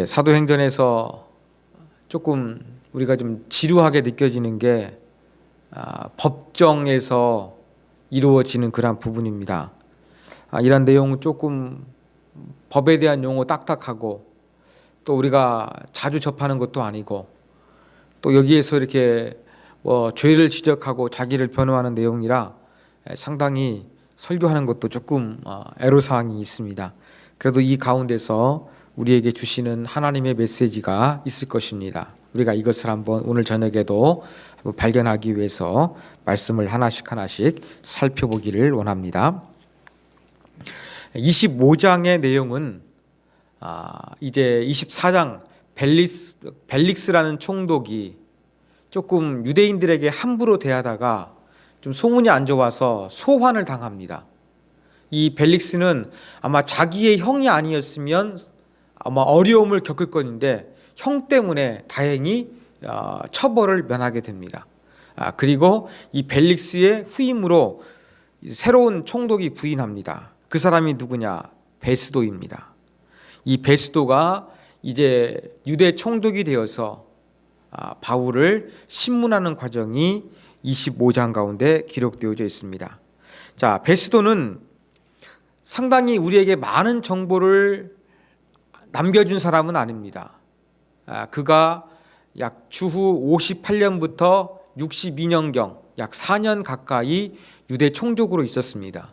사도행전에서 조금 우리가 좀 지루하게 느껴지는 게 법정에서 이루어지는 그런 부분입니다. 이런 내용은 조금 법에 대한 용어 딱딱하고 또 우리가 자주 접하는 것도 아니고 또 여기에서 이렇게 죄를 지적하고 자기를 변호하는 내용이라 상당히 설교하는 것도 조금 애로사항이 있습니다. 그래도 이 가운데서 우리에게 주시는 하나님의 메시지가 있을 것입니다. 우리가 이것을 한번 오늘 저녁에도 발견하기 위해서 말씀을 하나씩 살펴보기를 원합니다. 25장의 내용은 이제 24장 벨릭스라는 총독이 조금 유대인들에게 함부로 대하다가 좀 소문이 안 좋아서 소환을 당합니다. 이 벨릭스는 아마 자기의 형이 아니었으면 아마 어려움을 겪을 것인데 형 때문에 다행히 처벌을 면하게 됩니다. 그리고 이 벨릭스의 후임으로 새로운 총독이 부임합니다. 그 사람이 누구냐? 베스도입니다. 이 베스도가 이제 유대 총독이 되어서 바울을 신문하는 과정이 25장 가운데 기록되어져 있습니다. 자, 베스도는 상당히 우리에게 많은 정보를 남겨준 사람은 아닙니다. 그가 약 주후 58년부터 62년경 약 4년 가까이 유대 총독으로 있었습니다.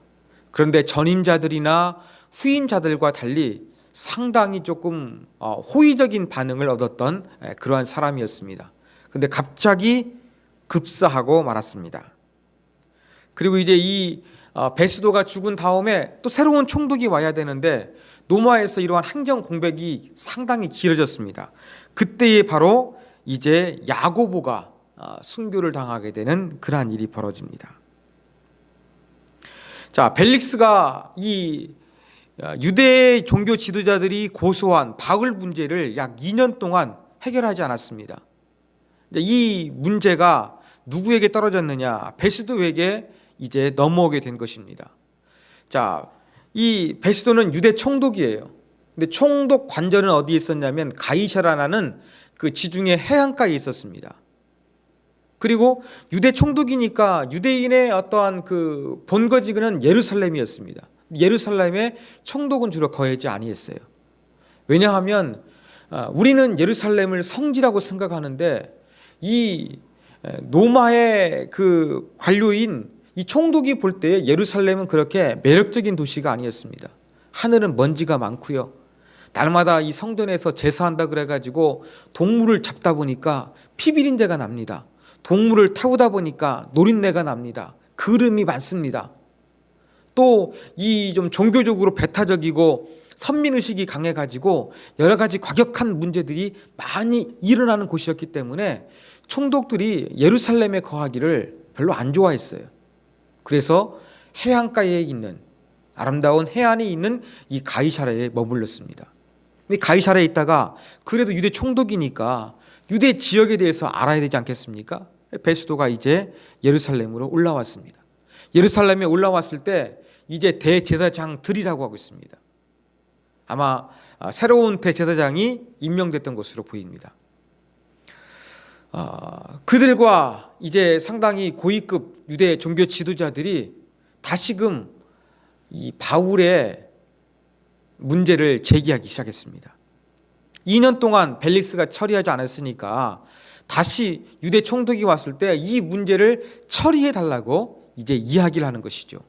그런데 전임자들이나 후임자들과 달리 상당히 조금 호의적인 반응을 얻었던 그러한 사람이었습니다. 그런데 갑자기 급사하고 말았습니다. 그리고 이제 이 베스도가 죽은 다음에 또 새로운 총독이 와야 되는데 로마에서 이러한 행정 공백이 상당히 길어졌습니다. 그때에 바로 이제 야고보가 순교를 당하게 되는 그러한 일이 벌어집니다. 자, 벨릭스가 이 유대 종교 지도자들이 고소한 바울 문제를 약 2년 동안 해결하지 않았습니다. 이 문제가 누구에게 떨어졌느냐? 베스도에게 이제 넘어오게 된 것입니다. 자, 이 베스도는 유대 총독이에요. 근데 총독 관저는 어디에 있었냐면 가이사라라는 그 지중해 해안가에 있었습니다. 그리고 유대 총독이니까 유대인의 어떠한 그 본거지는 예루살렘이었습니다. 예루살렘에 총독은 주로 거하지 아니했어요. 왜냐하면 우리는 예루살렘을 성지라고 생각하는데 이 로마의 그 관료인 이 총독이 볼 때 예루살렘은 그렇게 매력적인 도시가 아니었습니다. 하늘은 먼지가 많고요. 날마다 이 성전에서 제사한다 그래가지고 동물을 잡다 보니까 피비린내가 납니다. 동물을 타고다 보니까 노린내가 납니다. 그름이 많습니다. 또 이 좀 종교적으로 배타적이고 선민의식이 강해가지고 여러 가지 과격한 문제들이 많이 일어나는 곳이었기 때문에 총독들이 예루살렘에 거하기를 별로 안 좋아했어요. 그래서 해안가에 있는 아름다운 해안에 있는 이 가이사라에 머물렀습니다. 가이사라에 있다가 그래도 유대 총독이니까 유대 지역에 대해서 알아야 되지 않겠습니까? 베스도가 이제 예루살렘으로 올라왔습니다. 예루살렘에 올라왔을 때 이제 대제사장들이라고 하고 있습니다. 아마 새로운 대제사장이 임명됐던 것으로 보입니다. 그들과 이제 상당히 고위급 유대 종교 지도자들이 다시금 이 바울의 문제를 제기하기 시작했습니다. 2년 동안 벨릭스가 처리하지 않았으니까 다시 유대 총독이 왔을 때 이 문제를 처리해 달라고 이제 이야기를 하는 것이죠.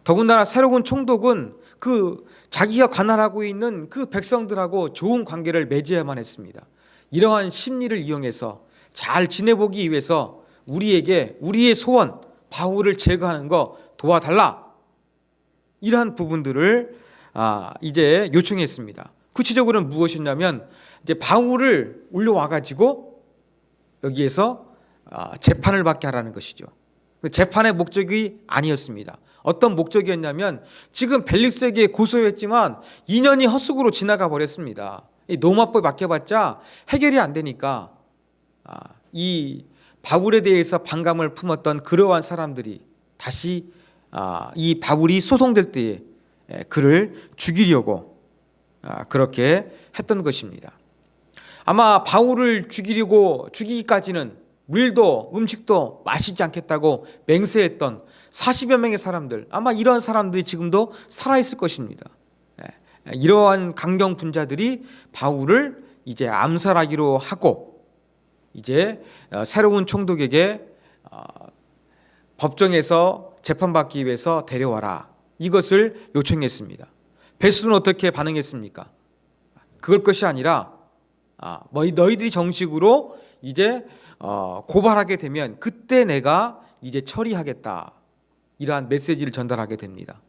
더군다나 새로운 총독은 그 자기가 관할하고 있는 그 백성들하고 좋은 관계를 맺어야만 했습니다. 이러한 심리를 이용해서 잘 지내보기 위해서 우리에게 우리의 소원 바울을 제거하는 거 도와달라, 이러한 부분들을 이제 요청했습니다. 구체적으로는 무엇이냐면 이제 바울을 올려와 가지고 여기에서 재판을 받게 하라는 것이죠. 그 재판의 목적이 아니었습니다. 어떤 목적이었냐면 지금 벨릭스에게 고소했지만 2년이 헛수고로 지나가 버렸습니다. 이 로마법에 맡겨봤자 해결이 안 되니까 이 바울에 대해서 반감을 품었던 그러한 사람들이 다시 이 바울이 소송될 때에 그를 죽이려고 그렇게 했던 것입니다. 아마 바울을 죽이기까지는 물도 음식도 마시지 않겠다고 맹세했던 40여 명의 사람들, 아마 이런 사람들이 지금도 살아있을 것입니다. 이러한 강경 분자들이 바울을 이제 암살하기로 하고 이제 새로운 총독에게 법정에서 재판받기 위해서 데려와라, 이것을 요청했습니다. 베스도는 어떻게 반응했습니까? 그럴 것이 아니라 너희들이 정식으로 이제 고발하게 되면 그때 내가 이제 처리하겠다, 이러한 메시지를 전달하게 됩니다.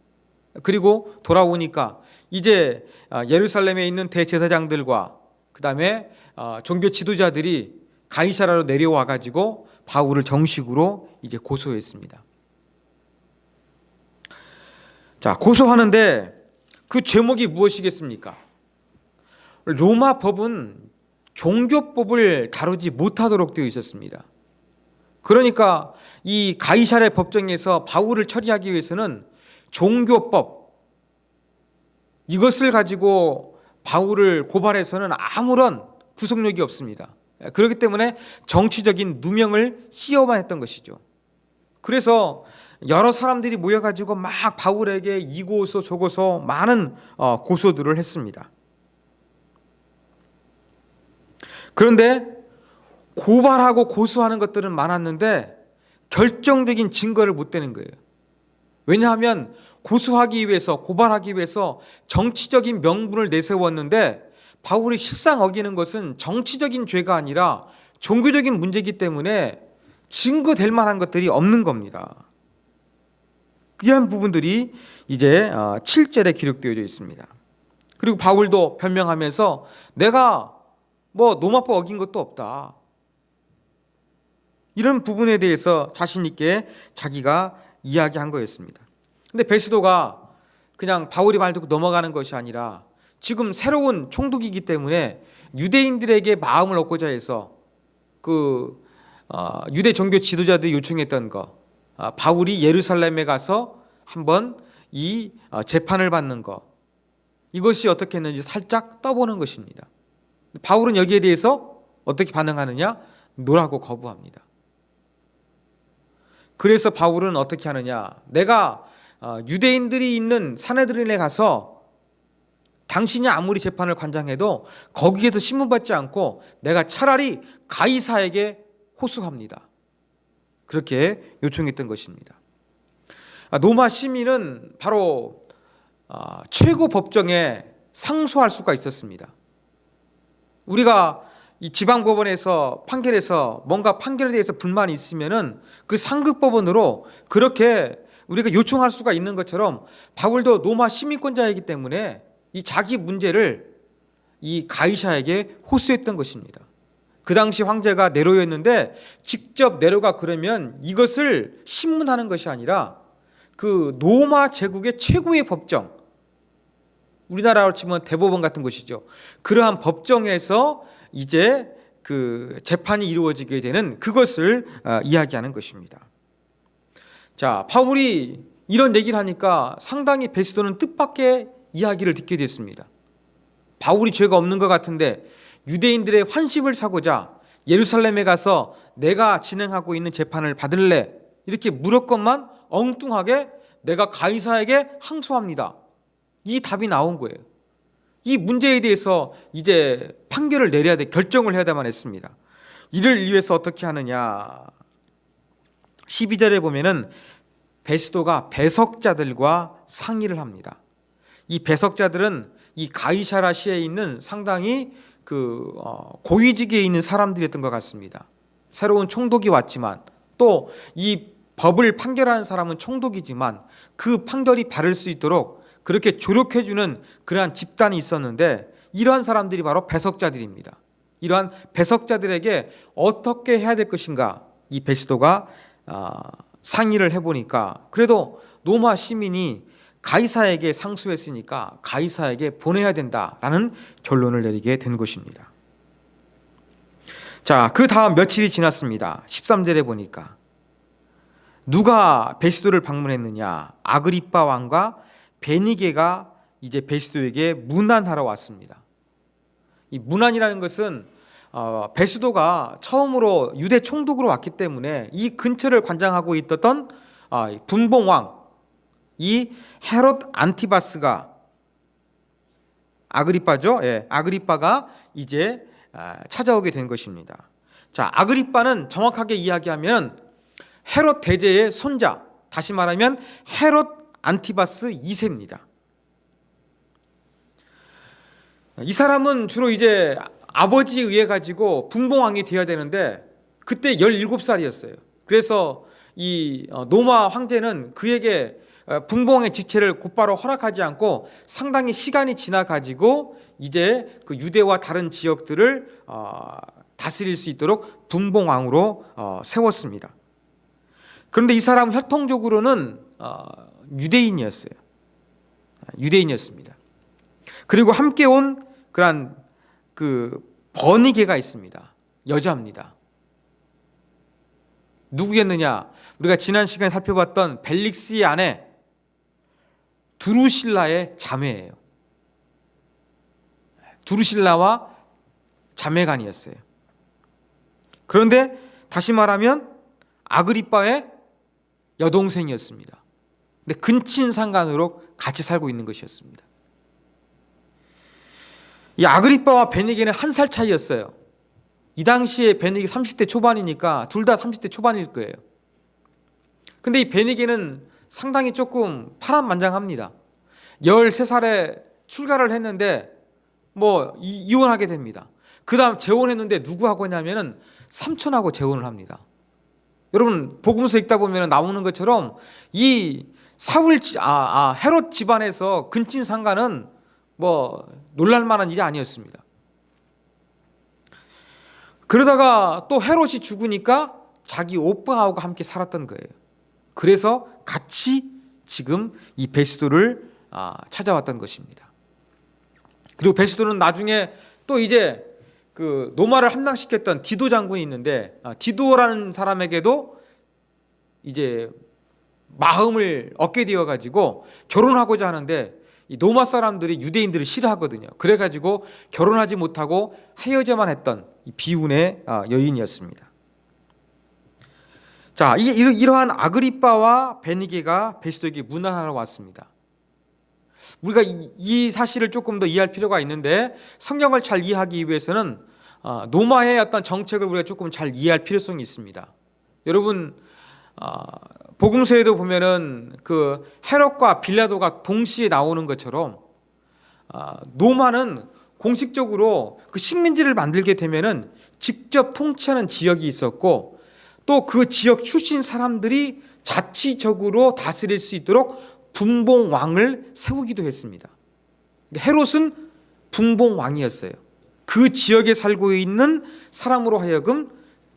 그리고 돌아오니까 이제 예루살렘에 있는 대제사장들과 그 다음에 종교 지도자들이 가이사라로 내려와 가지고 바울을 정식으로 이제 고소했습니다. 자, 고소하는데 그 제목이 무엇이겠습니까? 로마 법은 종교법을 다루지 못하도록 되어 있었습니다. 그러니까 이 가이사랴 법정에서 바울을 처리하기 위해서는 종교법, 이것을 가지고 바울을 고발해서는 아무런 구속력이 없습니다. 그렇기 때문에 정치적인 누명을 씌워만 했던 것이죠. 그래서 여러 사람들이 모여가지고 막 바울에게 이고소 저고소 많은 고소들을 했습니다. 그런데 고발하고 고소하는 것들은 많았는데 결정적인 증거를 못 대는 거예요. 왜냐하면 고소하기 위해서, 고발하기 위해서 정치적인 명분을 내세웠는데 바울이 실상 어기는 것은 정치적인 죄가 아니라 종교적인 문제이기 때문에 증거될 만한 것들이 없는 겁니다. 이러한 부분들이 이제 7절에 기록되어 있습니다. 그리고 바울도 변명하면서 내가 노마법 어긴 것도 없다, 이런 부분에 대해서 자신 있게 자기가 이야기한 거였습니다. 근데 베스도가 그냥 바울이 말 듣고 넘어가는 것이 아니라 지금 새로운 총독이기 때문에 유대인들에게 마음을 얻고자 해서 유대 종교 지도자들이 요청했던 거, 바울이 예루살렘에 가서 한번 이 재판을 받는 거, 이것이 어떻게 했는지 살짝 떠보는 것입니다. 바울은 여기에 대해서 어떻게 반응하느냐? 노라고 거부합니다. 그래서 바울은 어떻게 하느냐? 내가 유대인들이 있는 사내들인에 가서 당신이 아무리 재판을 관장해도 거기에서 신문받지 않고 내가 차라리 가이사에게 호소합니다, 그렇게 요청했던 것입니다. 로마 시민은 바로 최고 법정에 상소할 수가 있었습니다. 우리가 이 지방법원에서 판결해서 뭔가 판결에 대해서 불만이 있으면은 그 상급법원으로 그렇게 우리가 요청할 수가 있는 것처럼 바울도 로마 시민권자이기 때문에 이 자기 문제를 이 가이사에게 호소했던 것입니다. 그 당시 황제가 네로였는데 직접 네로가 그러면 이것을 신문하는 것이 아니라 그 로마 제국의 최고의 법정, 우리나라로 치면 대법원 같은 것이죠. 그러한 법정에서 이제 그 재판이 이루어지게 되는 그것을 이야기하는 것입니다. 자, 바울이 이런 얘기를 하니까 상당히 베스도는 뜻밖의 이야기를 듣게 됐습니다. 바울이 죄가 없는 것 같은데 유대인들의 환심을 사고자 예루살렘에 가서 내가 진행하고 있는 재판을 받을래? 이렇게 물었건만 엉뚱하게 내가 가이사에게 항소합니다, 이 답이 나온 거예요. 이 문제에 대해서 이제 판결을 내려야 돼, 결정을 해야 되만 했습니다. 이를 위해서 어떻게 하느냐? 12절에 보면은 베스도가 배석자들과 상의를 합니다. 이 배석자들은 이 가이사라시에 있는 상당히 고위직에 있는 사람들이었던 것 같습니다. 새로운 총독이 왔지만 또 이 법을 판결하는 사람은 총독이지만 그 판결이 바를 수 있도록 그렇게 조력해주는 그러한 집단이 있었는데 이러한 사람들이 바로 배석자들입니다. 이러한 배석자들에게 어떻게 해야 될 것인가, 이 베스도가 상의를 해보니까 그래도 로마 시민이 가이사에게 상소했으니까 가이사에게 보내야 된다라는 결론을 내리게 된 것입니다. 자, 그 다음 며칠이 지났습니다. 13절에 보니까 누가 베스도를 방문했느냐? 아그리빠 왕과 베니게가 이제 베스도에게 문안하러 왔습니다. 이 문안이라는 것은 베스도가 처음으로 유대 총독으로 왔기 때문에 이 근처를 관장하고 있었던 분봉왕 이 헤롯 안티바스가 아그리빠죠. 예, 아그리빠가 이제 찾아오게 된 것입니다. 자, 아그리빠는 정확하게 이야기하면 헤롯 대제의 손자, 다시 말하면 헤롯 안티바스 2세입니다. 이 사람은 주로 이제 아버지에 의해 가지고 분봉왕이 되어야 되는데 그때 17살이었어요. 그래서 이 노마 황제는 그에게 분봉왕의 직책을 곧바로 허락하지 않고 상당히 시간이 지나 가지고 이제 그 유대와 다른 지역들을 다스릴 수 있도록 분봉왕으로 세웠습니다. 그런데 이 사람은 혈통적으로는 유대인이었어요. 유대인이었습니다. 그리고 함께 온 그런 그 버니게가 있습니다. 여자입니다. 누구였느냐? 우리가 지난 시간에 살펴봤던 벨릭스의 아내 두루실라의 자매예요. 두루실라와 자매간이었어요. 그런데 다시 말하면 아그리빠의 여동생이었습니다. 근데 근친상간으로 같이 살고 있는 것이었습니다. 이 아그리빠와 베니게는 한 살 차이였어요. 이 당시에 베니게 30대 초반이니까 둘 다 30대 초반일 거예요. 근데 이 베니게는 상당히 조금 파란만장합니다. 13살에 출가를 했는데 이혼하게 됩니다. 그 다음 재혼했는데 누구하고 하냐면은 삼촌하고 재혼을 합니다. 여러분 복음서 읽다 보면 나오는 것처럼 이 헤롯 집안에서 근친상간은 놀랄만한 일이 아니었습니다. 그러다가 또 헤롯이 죽으니까 자기 오빠하고 함께 살았던 거예요. 그래서 같이 지금 이 베스도를 찾아왔던 것입니다. 그리고 베스도는 나중에 또 이제 그 노마를 함락시켰던 디도 장군이 있는데 디도라는 사람에게도 이제 마음을 얻게 되어 가지고 결혼하고자 하는데 이 노마 사람들이 유대인들을 싫어하거든요. 그래가지고 결혼하지 못하고 헤어져만 했던 이 비운의 여인이었습니다. 자, 이러한 아그리빠와 베니게가 베스도에게 문안하러 왔습니다. 우리가 이 사실을 조금 더 이해할 필요가 있는데 성경을 잘 이해하기 위해서는 노마의 어떤 정책을 우리가 조금 잘 이해할 필요성이 있습니다. 여러분 복음서에도 보면은 그 헤롯과 빌라도가 동시에 나오는 것처럼 노마는 공식적으로 그 식민지를 만들게 되면은 직접 통치하는 지역이 있었고 또 그 지역 출신 사람들이 자치적으로 다스릴 수 있도록 분봉왕을 세우기도 했습니다. 헤롯은 분봉왕이었어요. 그 지역에 살고 있는 사람으로 하여금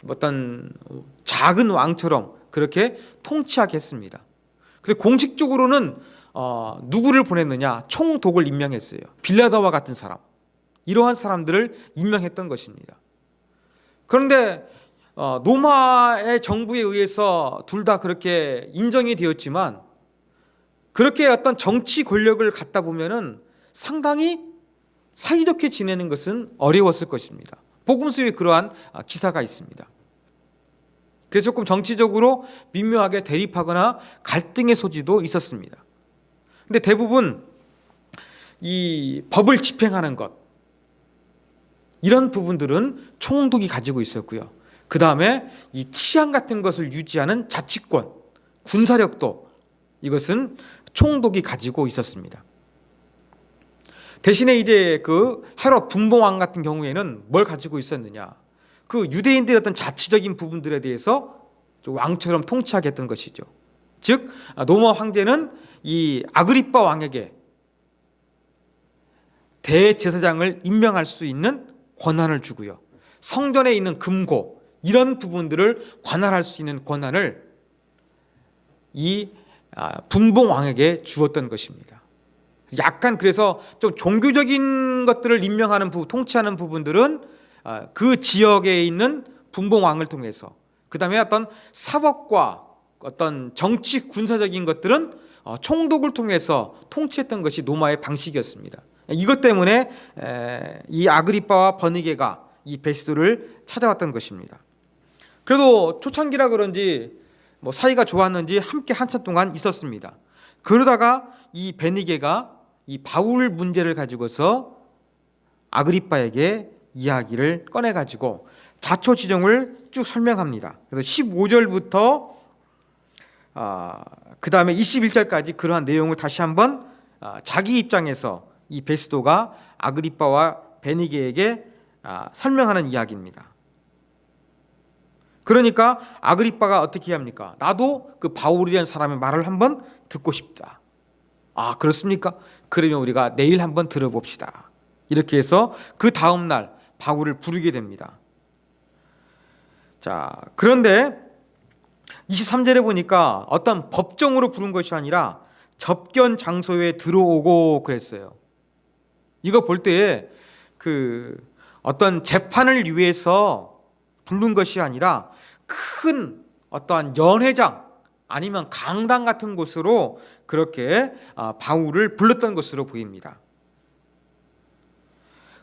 어떤 작은 왕처럼 그렇게 통치하게 했습니다. 그리고 공식적으로는 누구를 보냈느냐? 총독을 임명했어요. 빌라도와 같은 사람. 이러한 사람들을 임명했던 것입니다. 그런데 노마의 정부에 의해서 둘 다 그렇게 인정이 되었지만 그렇게 어떤 정치 권력을 갖다 보면은 상당히 사이좋게 지내는 것은 어려웠을 것입니다. 복음서에 그러한 기사가 있습니다. 그래서 조금 정치적으로 미묘하게 대립하거나 갈등의 소지도 있었습니다. 근데 대부분 이 법을 집행하는 것 이런 부분들은 총독이 가지고 있었고요. 그 다음에 이 치안 같은 것을 유지하는 자치권, 군사력도 이것은 총독이 가지고 있었습니다. 대신에 이제 그 헤롯 분봉왕 같은 경우에는 뭘 가지고 있었느냐? 그 유대인들의 어떤 자치적인 부분들에 대해서 왕처럼 통치하게 했던 것이죠. 즉 노마 황제는 이 아그리빠 왕에게 대제사장을 임명할 수 있는 권한을 주고요. 성전에 있는 금고 이런 부분들을 관할할 수 있는 권한을 이 분봉 왕에게 주었던 것입니다. 약간 그래서 좀 종교적인 것들을 임명하는 통치하는 부분들은 그 지역에 있는 분봉 왕을 통해서, 그 다음에 어떤 사법과 어떤 정치 군사적인 것들은 총독을 통해서 통치했던 것이 로마의 방식이었습니다. 이것 때문에 이 아그리빠와 버니게가 이 베스도를 찾아왔던 것입니다. 그래도 초창기라 그런지 사이가 좋았는지 함께 한참 동안 있었습니다. 그러다가 이 베니게가 이 바울 문제를 가지고서 아그리빠에게 이야기를 꺼내가지고 자초지종을 쭉 설명합니다. 그래서 15절부터 그 다음에 21절까지 그러한 내용을 다시 한번 자기 입장에서 이 베스도가 아그리빠와 베니게에게 설명하는 이야기입니다. 그러니까 아그리빠가 어떻게 합니까? 나도 그 바울이라는 사람의 말을 한번 듣고 싶다. 아, 그렇습니까? 그러면 우리가 내일 한번 들어봅시다. 이렇게 해서 그 다음 날 바울을 부르게 됩니다. 자, 그런데 23절에 보니까 어떤 법정으로 부른 것이 아니라 접견 장소에 들어오고 그랬어요. 이거 볼 때에 그 어떤 재판을 위해서 부른 것이 아니라 큰 어떠한 연회장 아니면 강당 같은 곳으로 그렇게 바울을 불렀던 것으로 보입니다.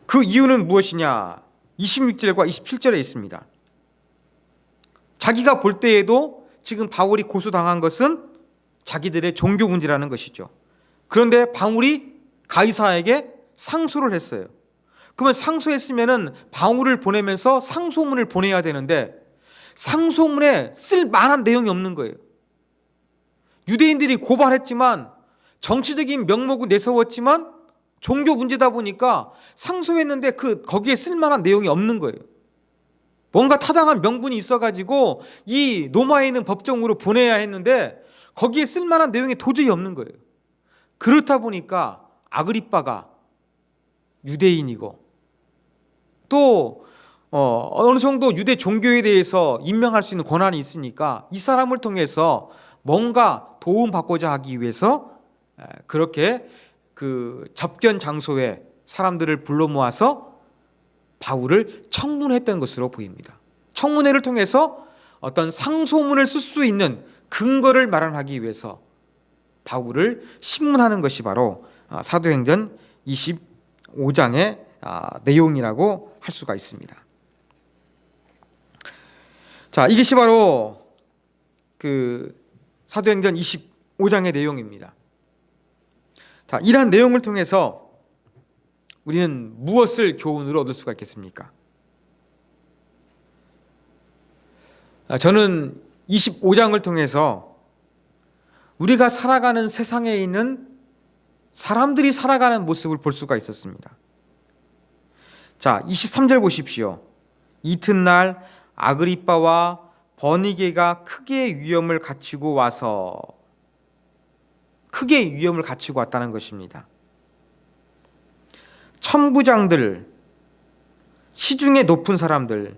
그 이유는 무엇이냐? 26절과 27절에 있습니다. 자기가 볼 때에도 지금 바울이 고소당한 것은 자기들의 종교 문제라는 것이죠. 그런데 바울이 가이사에게 상소를 했어요. 그러면 상소했으면은 바울을 보내면서 상소문을 보내야 되는데 상소문에 쓸 만한 내용이 없는 거예요. 유대인들이 고발했지만 정치적인 명목을 내세웠지만 종교 문제다 보니까 상소했는데 거기에 쓸 만한 내용이 없는 거예요. 뭔가 타당한 명분이 있어가지고 이 로마에 있는 법정으로 보내야 했는데 거기에 쓸 만한 내용이 도저히 없는 거예요. 그렇다 보니까 아그리빠가 유대인이고 또 어느 정도 유대 종교에 대해서 임명할 수 있는 권한이 있으니까 이 사람을 통해서 뭔가 도움받고자 하기 위해서 그렇게 그 접견 장소에 사람들을 불러 모아서 바울을 청문했던 것으로 보입니다. 청문회를 통해서 어떤 상소문을 쓸 수 있는 근거를 마련하기 위해서 바울을 신문하는 것이 바로 사도행전 25장의 내용이라고 할 수가 있습니다. 자, 이것이 바로 그 사도행전 25장의 내용입니다. 자, 이러한 내용을 통해서 우리는 무엇을 교훈으로 얻을 수가 있겠습니까? 저는 25장을 통해서 우리가 살아가는 세상에 있는 사람들이 살아가는 모습을 볼 수가 있었습니다. 자, 23절 보십시오. 이튿날 아그리빠와 버니게가 크게 위험을 갖추고 왔다는 것입니다. 천부장들, 시중에 높은 사람들,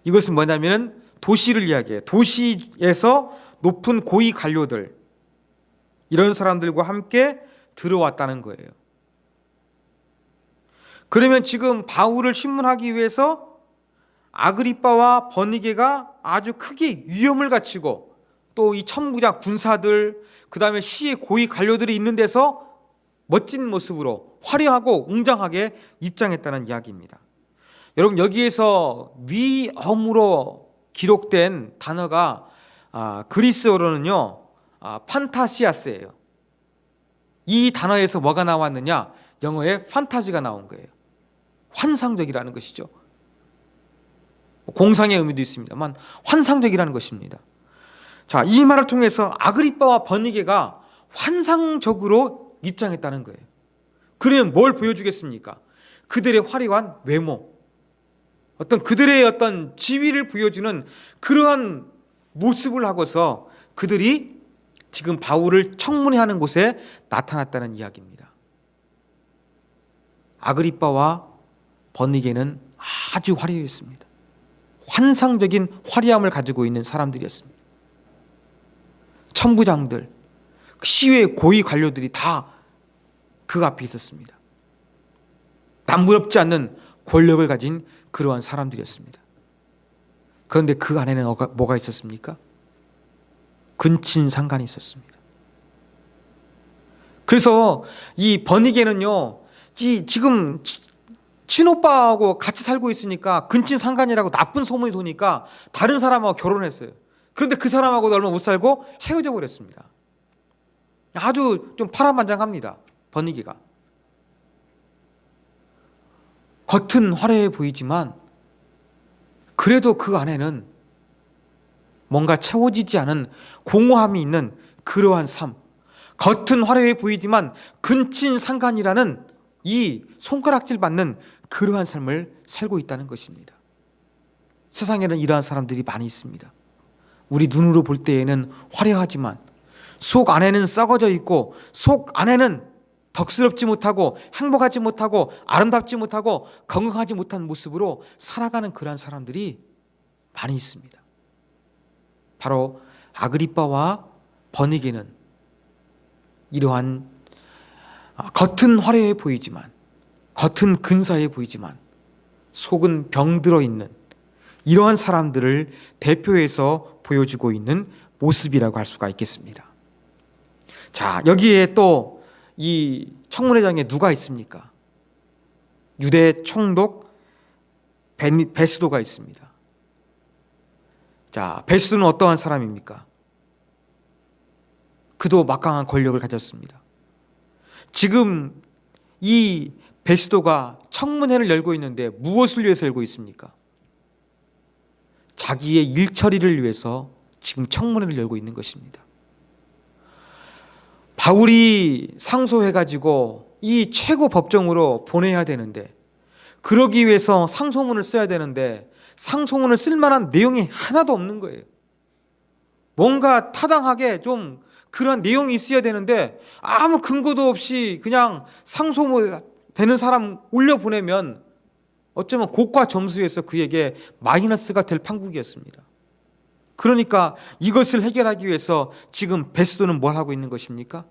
이것은 뭐냐면 도시를 이야기해요. 도시에서 높은 고위 관료들, 이런 사람들과 함께 들어왔다는 거예요. 그러면 지금 바울을 신문하기 위해서 아그리빠와 버니게가 아주 크게 위험을 갖추고 또 이 천부장 군사들, 그 다음에 시의 고위 관료들이 있는 데서 멋진 모습으로 화려하고 웅장하게 입장했다는 이야기입니다. 여러분, 여기에서 위엄으로 기록된 단어가 그리스어로는요 판타시아스예요. 이 단어에서 뭐가 나왔느냐? 영어에 판타지가 나온 거예요. 환상적이라는 것이죠. 공상의 의미도 있습니다만 환상적이라는 것입니다. 자, 이 말을 통해서 아그리빠와 버니게가 환상적으로 입장했다는 거예요. 그러면 뭘 보여주겠습니까? 그들의 화려한 외모, 어떤 그들의 어떤 지위를 보여주는 그러한 모습을 하고서 그들이 지금 바울을 청문회하는 곳에 나타났다는 이야기입니다. 아그리빠와 버니게는 아주 화려했습니다. 환상적인 화려함을 가지고 있는 사람들이었습니다. 천부장들, 시외 고위 관료들이 다 그 앞에 있었습니다. 남부럽지 않는 권력을 가진 그러한 사람들이었습니다. 그런데 그 안에는 뭐가 있었습니까? 근친상간이 있었습니다. 그래서 이 버니게는요, 지금 친오빠하고 같이 살고 있으니까 근친상간이라고 나쁜 소문이 도니까 다른 사람하고 결혼했어요. 그런데 그 사람하고도 얼마 못 살고 헤어져 버렸습니다. 아주 좀 파란만장합니다. 버니게가. 겉은 화려해 보이지만 그래도 그 안에는 뭔가 채워지지 않은 공허함이 있는 그러한 삶. 겉은 화려해 보이지만 근친상간이라는 이 손가락질 받는 그러한 삶을 살고 있다는 것입니다. 세상에는 이러한 사람들이 많이 있습니다. 우리 눈으로 볼 때에는 화려하지만 속 안에는 썩어져 있고 속 안에는 덕스럽지 못하고 행복하지 못하고 아름답지 못하고 건강하지 못한 모습으로 살아가는 그러한 사람들이 많이 있습니다. 바로 아그리빠와 버니게는 이러한 겉은 화려해 보이지만 겉은 근사해 보이지만 속은 병들어 있는 이러한 사람들을 대표해서 보여주고 있는 모습이라고 할 수가 있겠습니다. 자, 여기에 또 이 청문회장에 누가 있습니까? 유대 총독 베스도가 있습니다. 자, 베스도는 어떠한 사람입니까? 그도 막강한 권력을 가졌습니다. 지금 이 베스도가 청문회를 열고 있는데 무엇을 위해서 열고 있습니까? 자기의 일 처리를 위해서 지금 청문회를 열고 있는 것입니다. 바울이 상소해가지고 이 최고 법정으로 보내야 되는데 그러기 위해서 상소문을 써야 되는데 상소문을 쓸 만한 내용이 하나도 없는 거예요. 뭔가 타당하게 좀 그런 내용이 있어야 되는데 아무 근거도 없이 그냥 상소문 되는 사람 올려보내면 어쩌면 고과 점수에서 그에게 마이너스가 될 판국이었습니다. 그러니까 이것을 해결하기 위해서 지금 베스도는 뭘 하고 있는 것입니까?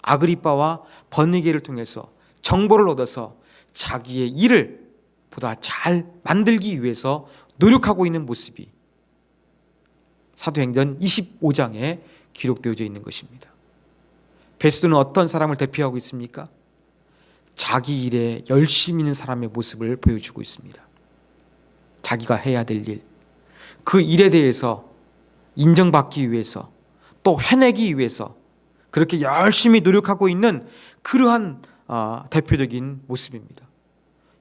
아그리빠와 버니게를 통해서 정보를 얻어서 자기의 일을 보다 잘 만들기 위해서 노력하고 있는 모습이 사도행전 25장에 기록되어져 있는 것입니다. 베스도는 어떤 사람을 대표하고 있습니까? 자기 일에 열심히 있는 사람의 모습을 보여주고 있습니다. 자기가 해야 될 일, 그 일에 대해서 인정받기 위해서 또 해내기 위해서 그렇게 열심히 노력하고 있는 그러한 대표적인 모습입니다.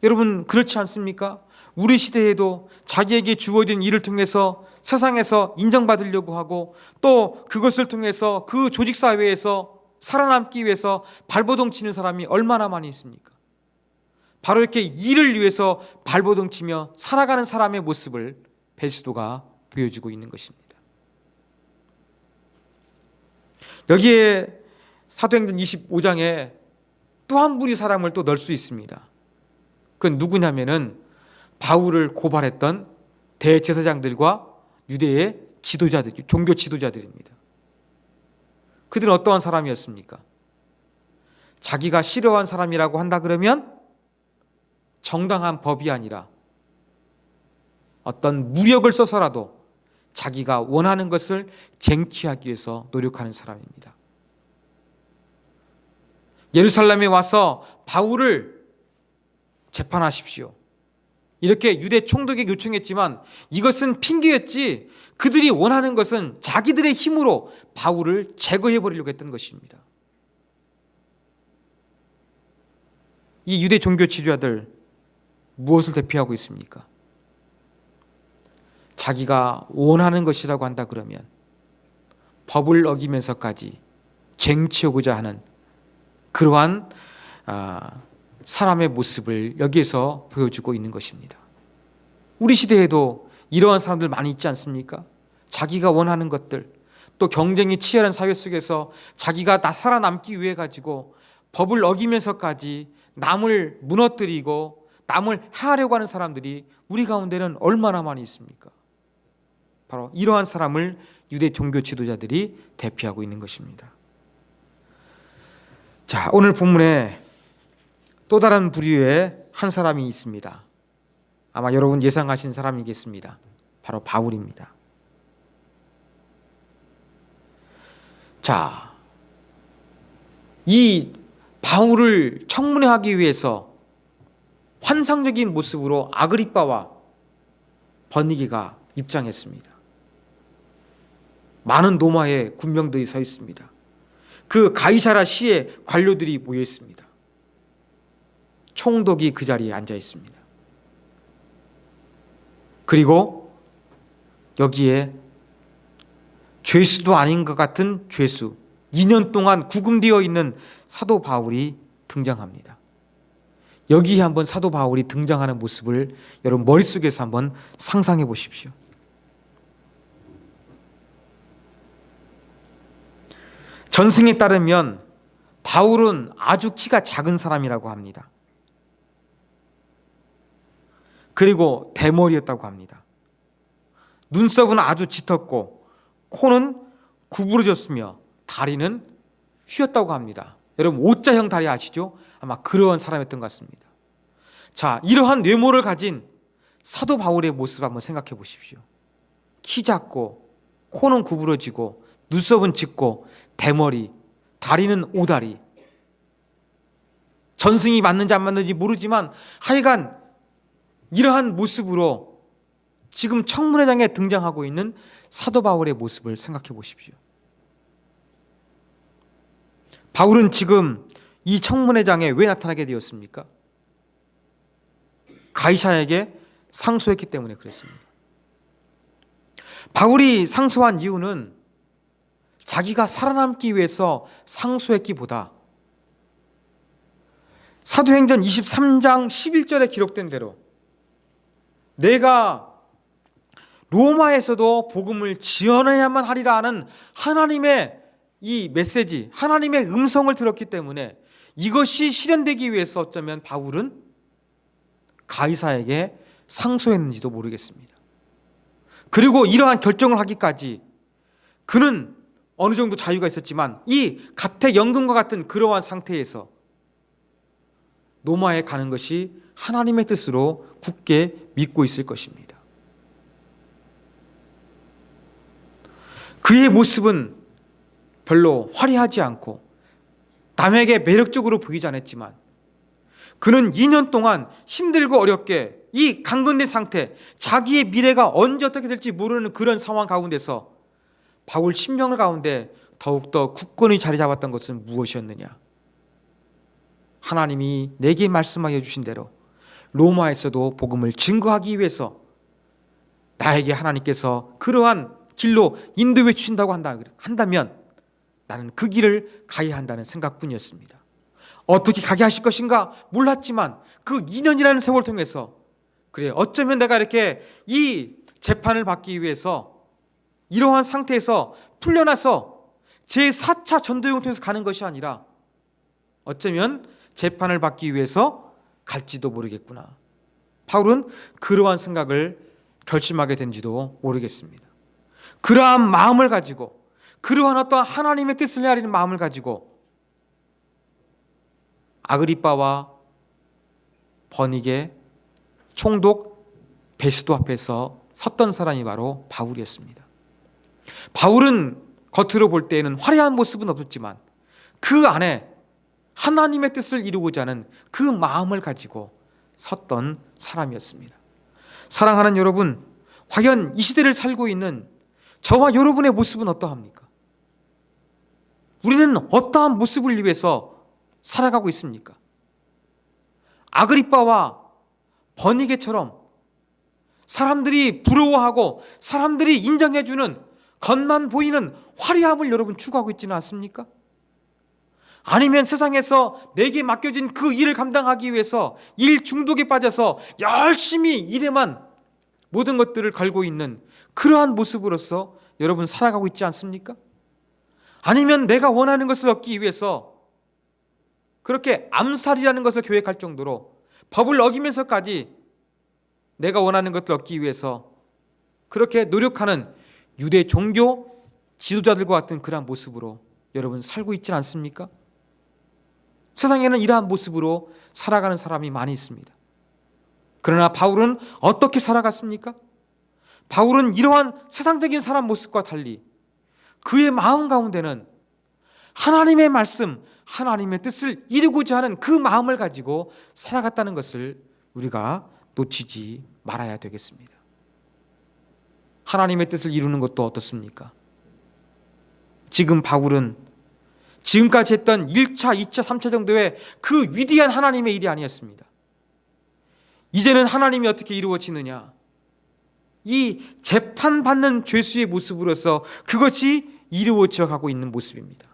여러분 그렇지 않습니까? 우리 시대에도 자기에게 주어진 일을 통해서 세상에서 인정받으려고 하고 또 그것을 통해서 그 조직사회에서 살아남기 위해서 발버둥 치는 사람이 얼마나 많이 있습니까? 바로 이렇게 일을 위해서 발버둥 치며 살아가는 사람의 모습을 베스도가 보여주고 있는 것입니다. 여기에 사도행전 25장에 또 한 분의 사람을 또 넣을 수 있습니다. 그건 누구냐면은 바울을 고발했던 대제사장들과 유대의 지도자들, 종교 지도자들입니다. 그들은 어떠한 사람이었습니까? 자기가 싫어한 사람이라고 한다 그러면 정당한 법이 아니라 어떤 무력을 써서라도 자기가 원하는 것을 쟁취하기 위해서 노력하는 사람입니다. 예루살렘에 와서 바울을 재판하십시오. 이렇게 유대 총독에게 요청했지만 이것은 핑계였지 그들이 원하는 것은 자기들의 힘으로 바울을 제거해 버리려고 했던 것입니다. 이 유대 종교 지도자들 무엇을 대표하고 있습니까? 자기가 원하는 것이라고 한다 그러면 법을 어기면서까지 쟁취하고자 하는 그러한 사람의 모습을 여기에서 보여주고 있는 것입니다. 우리 시대에도 이러한 사람들 많이 있지 않습니까? 자기가 원하는 것들, 또 경쟁이 치열한 사회 속에서 자기가 살아남기 위해 가지고 법을 어기면서까지 남을 무너뜨리고 남을 해하려고 하는 사람들이 우리 가운데는 얼마나 많이 있습니까? 바로 이러한 사람을 유대 종교 지도자들이 대표하고 있는 것입니다. 자, 오늘 본문에 또 다른 부류의 한 사람이 있습니다. 아마 여러분 예상하신 사람이겠습니다. 바로 바울입니다. 자, 이 바울을 청문회하기 위해서 환상적인 모습으로 아그리빠와 버니게가 입장했습니다. 많은 로마의 군병들이 서 있습니다. 그 가이사라 시의 관료들이 모여 있습니다. 총독이 그 자리에 앉아 있습니다. 그리고 여기에 죄수도 아닌 것 같은 죄수, 2년 동안 구금되어 있는 사도 바울이 등장합니다. 여기에 한번 사도 바울이 등장하는 모습을 여러분 머릿속에서 한번 상상해 보십시오. 전승에 따르면 바울은 아주 키가 작은 사람이라고 합니다. 그리고 대머리였다고 합니다. 눈썹은 아주 짙었고 코는 구부러졌으며 다리는 휘었다고 합니다. 여러분 O자형 다리 아시죠? 아마 그러한 사람이었던 것 같습니다. 자, 이러한 외모를 가진 사도 바울의 모습을 한번 생각해 보십시오. 키 작고 코는 구부러지고 눈썹은 짙고 대머리, 다리는 오다리. 전승이 맞는지 안 맞는지 모르지만 하여간 이러한 모습으로 지금 청문회장에 등장하고 있는 사도 바울의 모습을 생각해 보십시오. 바울은 지금 이 청문회장에 왜 나타나게 되었습니까? 가이사에게 상소했기 때문에 그랬습니다. 바울이 상소한 이유는 자기가 살아남기 위해서 상소했기보다 사도행전 23장 11절에 기록된 대로 내가 로마에서도 복음을 지원해야만 하리라 하는 하나님의 이 메시지, 하나님의 음성을 들었기 때문에 이것이 실현되기 위해서 어쩌면 바울은 가이사에게 상소했는지도 모르겠습니다. 그리고 이러한 결정을 하기까지 그는 어느 정도 자유가 있었지만 이 가택연금과 같은 그러한 상태에서 로마에 가는 것이 하나님의 뜻으로 굳게 믿고 있을 것입니다. 그의 모습은 별로 화려하지 않고 남에게 매력적으로 보이지 않았지만 그는 2년 동안 힘들고 어렵게 이 강건된 상태, 자기의 미래가 언제 어떻게 될지 모르는 그런 상황 가운데서 바울 신명 가운데 더욱더 굳건히 자리 잡았던 것은 무엇이었느냐? 하나님이 내게 말씀하여 주신 대로 로마에서도 복음을 증거하기 위해서 나에게 하나님께서 그러한 길로 인도해 주신다고 한다면 나는 그 길을 가야 한다는 생각뿐이었습니다. 어떻게 가게 하실 것인가 몰랐지만 그 2년이라는 세월을 통해서 그래 어쩌면 내가 이렇게 이 재판을 받기 위해서 이러한 상태에서 풀려나서 제4차 전도여행을 통해서 가는 것이 아니라 어쩌면 재판을 받기 위해서 갈지도 모르겠구나. 바울은 그러한 생각을 결심하게 된지도 모르겠습니다. 그러한 마음을 가지고 그러한 어떤 하나님의 뜻을 헤아리는 마음을 가지고 아그리빠와 버니게 총독 베스도 앞에서 섰던 사람이 바로 바울이었습니다. 바울은 겉으로 볼 때에는 화려한 모습은 없었지만 그 안에 하나님의 뜻을 이루고자 하는 그 마음을 가지고 섰던 사람이었습니다. 사랑하는 여러분, 과연 이 시대를 살고 있는 저와 여러분의 모습은 어떠합니까? 우리는 어떠한 모습을 위해서 살아가고 있습니까? 아그리빠와 버니게처럼 사람들이 부러워하고 사람들이 인정해주는 겉만 보이는 화려함을 여러분 추구하고 있지는 않습니까? 아니면 세상에서 내게 맡겨진 그 일을 감당하기 위해서 일 중독에 빠져서 열심히 일에만 모든 것들을 걸고 있는 그러한 모습으로서 여러분 살아가고 있지 않습니까? 아니면 내가 원하는 것을 얻기 위해서 그렇게 암살이라는 것을 계획할 정도로 법을 어기면서까지 내가 원하는 것을 얻기 위해서 그렇게 노력하는 유대 종교 지도자들과 같은 그러한 모습으로 여러분 살고 있지 않습니까? 세상에는 이러한 모습으로 살아가는 사람이 많이 있습니다. 그러나 바울은 어떻게 살아갔습니까? 바울은 이러한 세상적인 사람 모습과 달리 그의 마음 가운데는 하나님의 말씀, 하나님의 뜻을 이루고자 하는 그 마음을 가지고 살아갔다는 것을 우리가 놓치지 말아야 되겠습니다. 하나님의 뜻을 이루는 것도 어떻습니까? 지금 바울은 지금까지 했던 1차, 2차, 3차 정도의 그 위대한 하나님의 일이 아니었습니다. 이제는 하나님이 어떻게 이루어지느냐? 이 재판받는 죄수의 모습으로서 그것이 이루어져 가고 있는 모습입니다.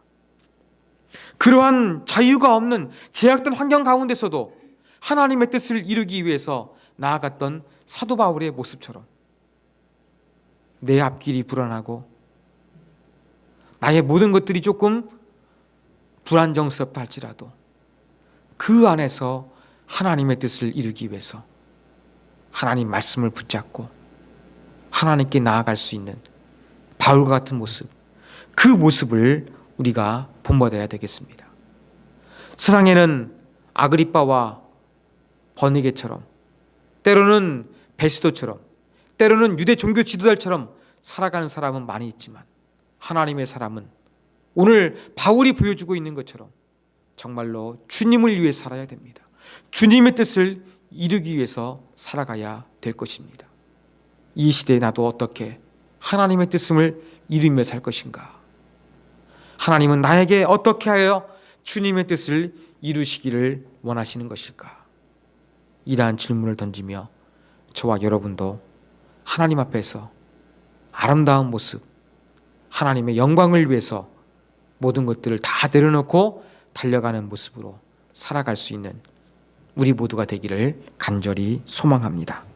그러한 자유가 없는 제약된 환경 가운데서도 하나님의 뜻을 이루기 위해서 나아갔던 사도 바울의 모습처럼 내 앞길이 불안하고 나의 모든 것들이 조금 불안정스럽다 할지라도 그 안에서 하나님의 뜻을 이루기 위해서 하나님 말씀을 붙잡고 하나님께 나아갈 수 있는 바울과 같은 모습, 그 모습을 우리가 본받아야 되겠습니다. 세상에는 아그리빠와 버니게처럼, 때로는 베스도처럼, 때로는 유대 종교 지도자처럼 살아가는 사람은 많이 있지만 하나님의 사람은 오늘 바울이 보여주고 있는 것처럼 정말로 주님을 위해 살아야 됩니다. 주님의 뜻을 이루기 위해서 살아가야 될 것입니다. 이 시대에 나도 어떻게 하나님의 뜻을 이루며 살 것인가? 하나님은 나에게 어떻게 하여 주님의 뜻을 이루시기를 원하시는 것일까? 이러한 질문을 던지며 저와 여러분도 하나님 앞에서 아름다운 모습, 하나님의 영광을 위해서 모든 것들을 다 내려놓고 달려가는 모습으로 살아갈 수 있는 우리 모두가 되기를 간절히 소망합니다.